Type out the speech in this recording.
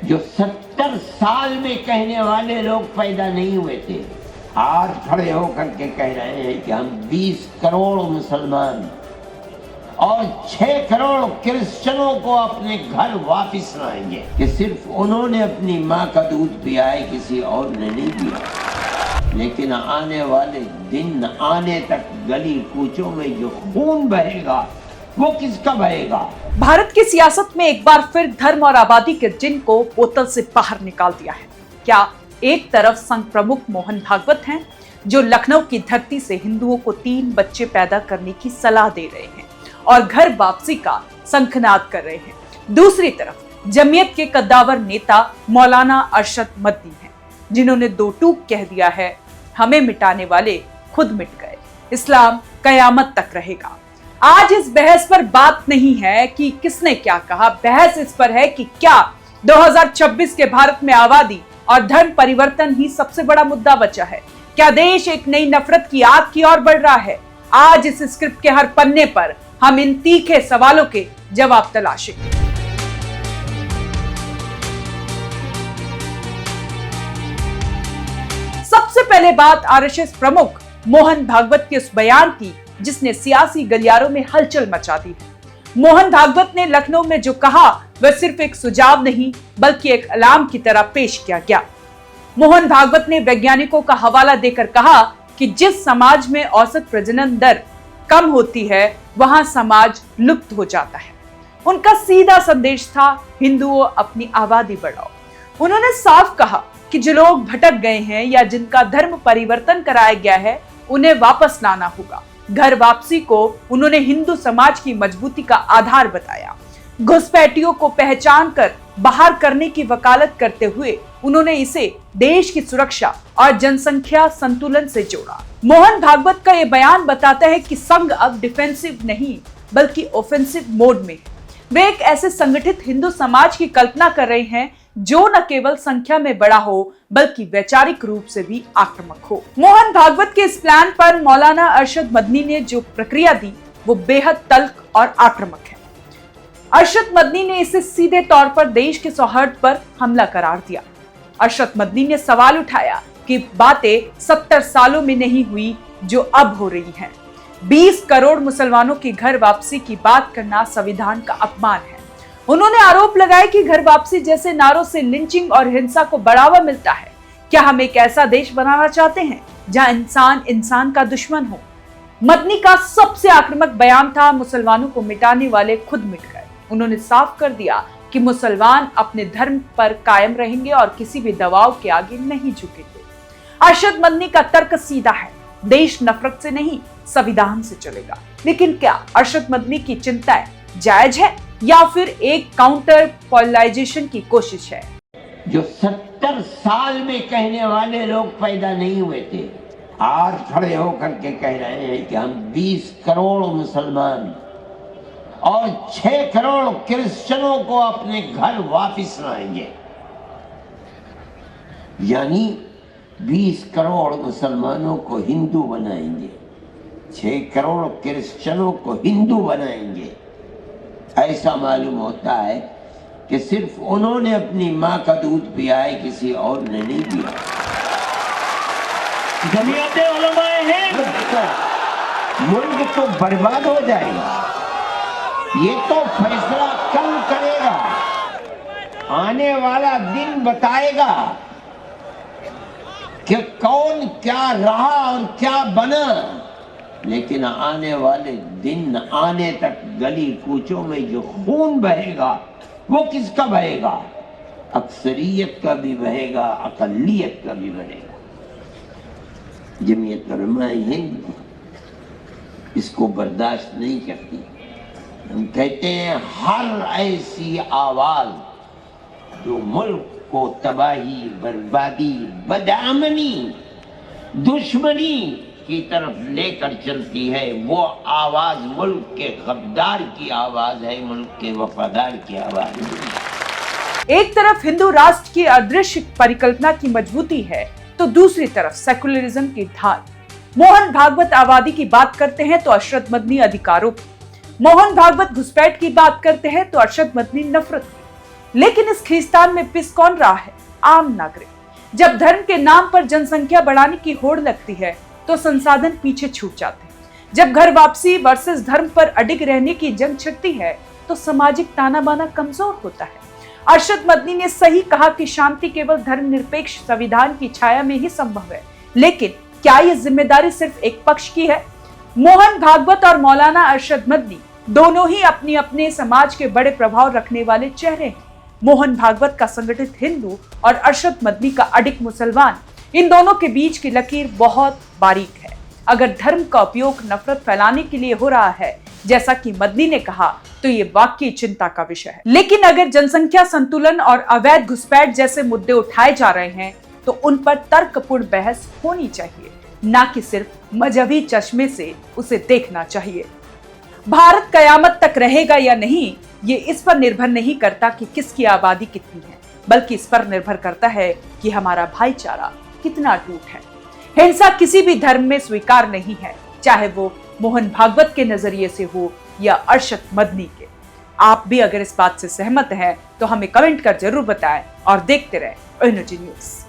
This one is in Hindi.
जो 70 साल में कहने वाले लोग पैदा नहीं हुए थे, आज खड़े होकर के कह रहे हैं कि हम 20 करोड़ मुसलमान और 6 करोड़ क्रिश्चियनों को अपने घर वापस लाएंगे, कि सिर्फ उन्होंने अपनी माँ का दूध पिया है, किसी और ने नहीं पिया। लेकिन आने वाले दिन आने तक गली कूचों में जो खून बहेगा वो किसका बहेगा? भारत की सियासत में एक बार फिर धर्म और आबादी के जिन को बोतल से बाहर निकाल दिया है। क्या एक तरफ संघ प्रमुख मोहन भागवत हैं, जो लखनऊ की धरती से हिंदुओं को 3 बच्चे पैदा करने की सलाह दे रहे हैं और घर वापसी का शंखनाद कर रहे हैं। दूसरी तरफ जमीयत के कद्दावर नेता मौलाना अरशद मदनी हैं, जिन्होंने 2 टूक कह दिया है, हमें मिटाने वाले खुद मिट गए, इस्लाम कयामत तक रहेगा। आज इस बहस पर बात नहीं है कि किसने क्या कहा, बहस इस पर है कि क्या 2026 के भारत में आबादी और धर्म परिवर्तन ही सबसे बड़ा मुद्दा बचा है? क्या देश एक नई नफरत की आग की ओर बढ़ रहा है? आज इस स्क्रिप्ट के हर पन्ने पर हम इन तीखे सवालों के जवाब तलाशेंगे। सबसे पहले बात आरएसएस प्रमुख मोहन भागवत के उस बयान की जिसने सियासी गलियारों में हलचल मचा दी है। मोहन भागवत ने लखनऊ में जो कहा वह सिर्फ एक सुझाव नहीं बल्कि एक अलार्म की तरह पेश किया गया। मोहन भागवत ने वैज्ञानिकों का हवाला देकर कहा कि जिस समाज में औसत प्रजनन दर कम होती है वहां समाज लुप्त हो जाता है। उनका सीधा संदेश था, हिंदुओं अपनी आबादी बढ़ाओ। उन्होंने साफ कहा कि जो लोग भटक गए हैं या जिनका धर्म परिवर्तन कराया गया है उन्हें वापस लाना होगा। घर वापसी को उन्होंने हिंदू समाज की मजबूती का आधार बताया। घुसपैठियों को पहचान कर बाहर करने की वकालत करते हुए उन्होंने इसे देश की सुरक्षा और जनसंख्या संतुलन से जोड़ा। मोहन भागवत का यह बयान बताता है कि संघ अब डिफेंसिव नहीं बल्कि ऑफेंसिव मोड में है। वे एक ऐसे संगठित हिंदू समाज की कल्पना कर रहे हैं जो न केवल संख्या में बड़ा हो बल्कि वैचारिक रूप से भी आक्रामक हो। मोहन भागवत के इस प्लान पर मौलाना अरशद मदनी ने जो प्रक्रिया दी वो बेहद तल्ख और आक्रामक है। अरशद मदनी ने इसे सीधे तौर पर देश के सौहार्द पर हमला करार दिया। अरशद मदनी ने सवाल उठाया कि बातें 70 सालों में नहीं हुई जो अब हो रही हैं। 20 करोड़ मुसलमानों की घर वापसी की बात करना संविधान का अपमान है। उन्होंने आरोप लगाया कि घर वापसी जैसे नारों से लिंचिंग और हिंसा को बढ़ावा मिलता है। क्या हम एक ऐसा देश बनाना चाहते हैं जहां इंसान इंसान का दुश्मन हो? मदनी का सबसे आक्रामक बयान था, मुसलमानों को मिटाने वाले खुद मिट गए। उन्होंने साफ कर दिया कि मुसलमान अपने धर्म पर कायम रहेंगे और किसी भी दबाव के आगे नहीं झुकेंगे। अरशद मदनी का तर्क सीधा है, देश नफरत से नहीं संविधान से चलेगा। लेकिन क्या अरशद मदनी की चिंताएं जायज है या फिर एक काउंटर पॉलराइजेशन की कोशिश है? जो 70 साल में कहने वाले लोग पैदा नहीं हुए थे, आज खड़े होकर के कह रहे हैं कि हम 20 करोड़ मुसलमान और 6 करोड़ क्रिश्चियनों को अपने घर वापस लाएंगे। यानी 20 करोड़ मुसलमानों को हिंदू बनाएंगे, 6 करोड़ क्रिश्चियनों को हिंदू बनाएंगे। ऐसा मालूम होता है कि सिर्फ उन्होंने अपनी माँ का दूध पिया है, किसी और ने नहीं पिया। जमीयत उलमाए हिंद, मुल्क तो बर्बाद हो जाएगा। ये तो फैसला कल करेगा, आने वाला दिन बताएगा कि कौन क्या रहा और क्या बना। लेकिन आने वाले दिन आने तक गली कूचों में जो खून बहेगा वो किसका बहेगा? अक्सरियत का भी बहेगा, अकलियत का भी बहेगा। जमीयत उलमाए हिंद इसको बर्दाश्त नहीं करती। हम कहते हैं हर ऐसी आवाज जो मुल्क को तबाही, बर्बादी, बदअमनी, दुश्मनी की तरफ लेकर चलती है, वो आवाज मुल्क के गद्दार की आवाज है, मुल्क के वफादार की आवाज है। एक तरफ हिंदू राष्ट्र की अदृश्य परिकल्पना की मजबूती है तो दूसरी तरफ सेकुलरिज्म की ढाल। मोहन भागवत आबादी की बात करते हैं तो अरशद मदनी अधिकारों की। मोहन भागवत घुसपैठ की बात करते हैं तो अरशद मदनी नफरत की। लेकिन इस खींचतान में पिस कौन रहा है? आम नागरिक। जब धर्म के नाम पर जनसंख्या बढ़ाने की होड़ लगती है तो संसाधन पीछे छूट जाते हैं। जब घर वापसी वर्सेस धर्म पर अडिग रहने की जंग छिड़ती है तो सामाजिक ताना बाना कमजोर होता है। अरशद मदनी ने सही कहा कि शांति केवल धर्मनिरपेक्ष संविधान की छाया में ही संभव है, लेकिन क्या ये जिम्मेदारी सिर्फ एक पक्ष की है? मोहन भागवत और मौलाना अरशद मदनी दोनों ही अपने अपने समाज के बड़े प्रभाव रखने वाले चेहरे हैं। मोहन भागवत का संगठित हिंदू और अरशद मदनी का अडिग मुसलमान, इन दोनों के बीच की लकीर बहुत बारीक है। अगर धर्म का उपयोग नफरत फैलाने के लिए हो रहा है, जैसा कि मदनी ने कहा, तो ये वाकई चिंता का विषय है। लेकिन अगर जनसंख्या संतुलन और अवैध घुसपैठ जैसे मुद्दे उठाए जा रहे हैं तो उन पर तर्कपूर्ण बहस होनी चाहिए, ना कि सिर्फ मजहबी चश्मे से उसे देखना चाहिए। भारत कयामत तक रहेगा या नहीं, ये इस पर निर्भर नहीं करता कि किसकी आबादी कितनी है, बल्कि इस पर निर्भर करता है कि हमारा भाईचारा कितना अटूट है। हिंसा किसी भी धर्म में स्वीकार नहीं है, चाहे वो मोहन भागवत के नजरिए से हो या अरशद मदनी के। आप भी अगर इस बात से सहमत हैं तो हमें कमेंट कर जरूर बताएं और देखते रहें ओएनजी न्यूज़।